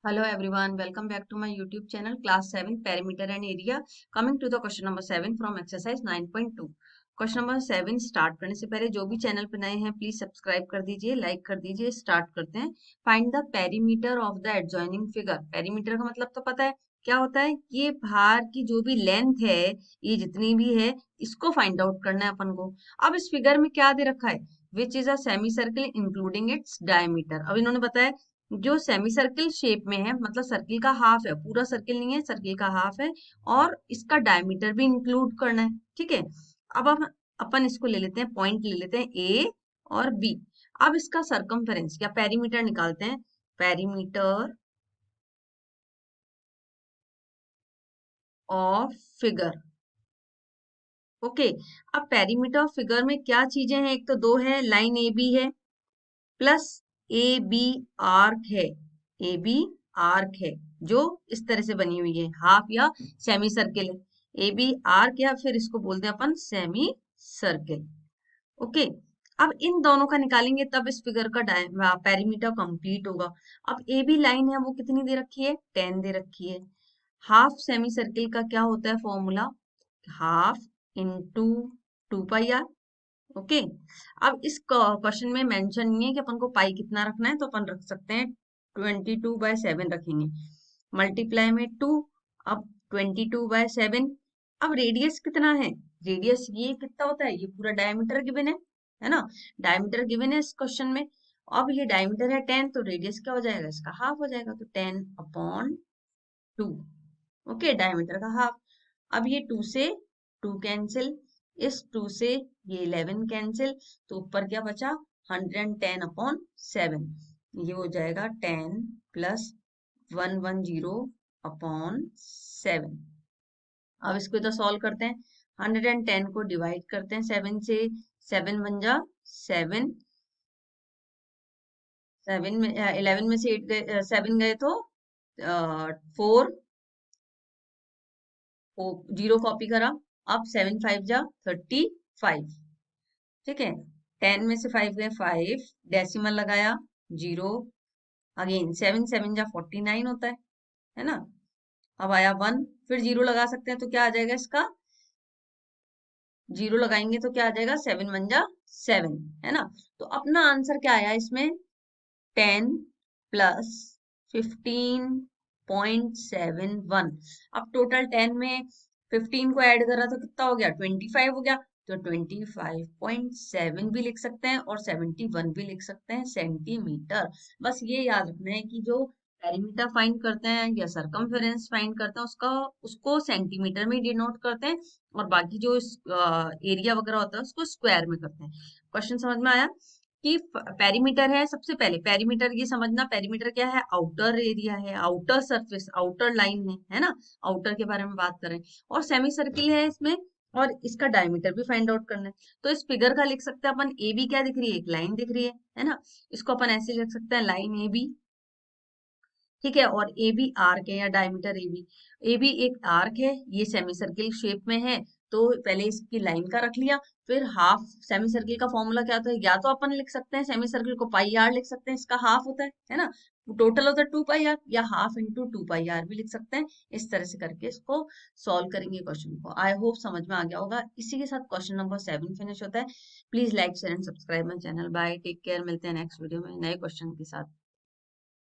Hello everyone, welcome back to my YouTube channel class 7 perimeter and area. Coming to the question number 7 from exercise 9.2. Question number 7 start करने से पहले जो भी channel पे नए हैं प्लीज सब्सक्राइब कर दीजिए, लाइक कर दीजिए। स्टार्ट करते हैं। Find the perimeter of the adjoining figure. Perimeter का मतलब तो पता है क्या होता है। ये भार की जो भी लेंथ है, ये जितनी भी है, इसको फाइंड आउट करना है अपन को। अब इस फिगर में क्या दे रखा है, which is a semi circle including its diameter. अब इन्होंने बताया जो सेमी सर्किल शेप में है, मतलब सर्किल का हाफ है, पूरा सर्किल नहीं है, सर्किल का हाफ है, और इसका डायमीटर भी इंक्लूड करना है। ठीक है। अब हम अपन इसको ले लेते हैं, पॉइंट ले लेते हैं ए और बी। अब इसका सरकमफेरेंस या पेरीमीटर निकालते हैं। Perimeter of figure. ओके। अब पेरीमीटर ऑफ फिगर में क्या चीजें हैं, एक तो दो है, लाइन ए बी है, प्लस ए बी आर्क है। ए बी आर्क है जो इस तरह से बनी हुई है, हाफ या सेमी सर्किल है। ए बी आर्क, या फिर इसको बोलते हैं अपन सेमी सर्किल। ओके। अब इन दोनों का निकालेंगे तब इस फिगर का पेरीमीटर कंप्लीट होगा। अब ए बी लाइन है वो कितनी दे रखी है, 10 दे रखी है। हाफ सेमी सर्किल का क्या होता है formula, half into 2 pi R. Okay. अब इस क्वेश्चन में मेंशन नहीं है कि अपन को पाई कितना रखना है, तो अपन रख सकते हैं 22/7 रखेंगे, मल्टीप्लाई में 2। अब 22/7। अब रेडियस कितना है, रेडियस ये कितना होता है, ये पूरा डायमीटर गिवन है ना। डायमीटर गिवन है इस क्वेश्चन में। अब ये डायमीटर है 10, तो रेडियस क्या हो जाएगा, इसका हाफ हो जाएगा, तो 10/2। ओके, डायमीटर का हाफ। अब ये 2 से 2 कैंसिल, इस 2 से ये 11 कैंसिल, तो ऊपर क्या बचा, 110/7। ये हो जाएगा 10 प्लस 110/7। अब इसको इधर सॉल्व करते हैं। 110 को डिवाइड करते हैं 7 से, 7 बन जा 7, 7 में 11 में से 8 गए, 7 गए तो 4, 0 कॉपी करा। अब 7 5 जा 35। ठीक है। 10 में से 5 गए 5, डेसिमल लगाया 0, अगेन 7 7 जा 49 होता है ना। अब आया 1, फिर 0 लगा सकते हैं, तो क्या आ जाएगा इसका, 0 लगाएंगे तो क्या आ जाएगा, 7 1 जा 7, है ना। तो अपना आंसर क्या आया इसमें, 10 प्लस 15.71। अब टोटल 10 में 15 को ऐड करा तो कितना हो गया, 25 हो गया। तो 25.7 भी लिख सकते हैं और 71 भी लिख सकते हैं सेंटीमीटर। बस ये याद रखना है कि जो पेरीमीटर फाइंड करते हैं या सरकमफेरेंस फाइंड करते हैं, उसका उसको सेंटीमीटर में डिनोट करते हैं, और बाकी जो एरिया वगैरह होता है उसको स्क्वायर में करते हैं। क्वेश्चन समझ में आया कि पेरीमीटर है। सबसे पहले पेरीमीटर ये समझना, पेरीमीटर क्या है, आउटर एरिया है, आउटर सरफेस, आउटर लाइन है ना। आउटर के बारे में बात करें, और सेमी सर्किल है इसमें, और इसका डायमीटर भी फाइंड आउट करना है। तो इस फिगर का लिख सकते हैं अपन, ए बी क्या दिख रही है, एक लाइन दिख रही है ना। इसको अपन ऐसे लिख सकते हैं, लाइन ए बी। ठीक है। और ए बी आर्क है या डायमीटर ए बी एक आर्क है, ये सेमी सर्किल शेप में है। तो पहले इसकी लाइन का रख लिया, फिर हाफ सेमी सर्किल का फॉर्मूला क्या होता है, या तो अपन लिख सकते हैं सेमी सर्किल को पाई आर लिख सकते हैं, इसका हाफ होता है ना। टोटल होता है 2 पाई आर, या हाफ इंटू 2 पाई आर भी लिख सकते हैं। इस तरह से करके इसको सॉल्व करेंगे क्वेश्चन को। आई होप समझ में आ गया होगा। इसी के साथ क्वेश्चन नंबर 7 फिनिश होता है। Please like share and subscribe my channel. Bye, take care, मिलते हैं नेक्स्ट वीडियो में नए क्वेश्चन के साथ।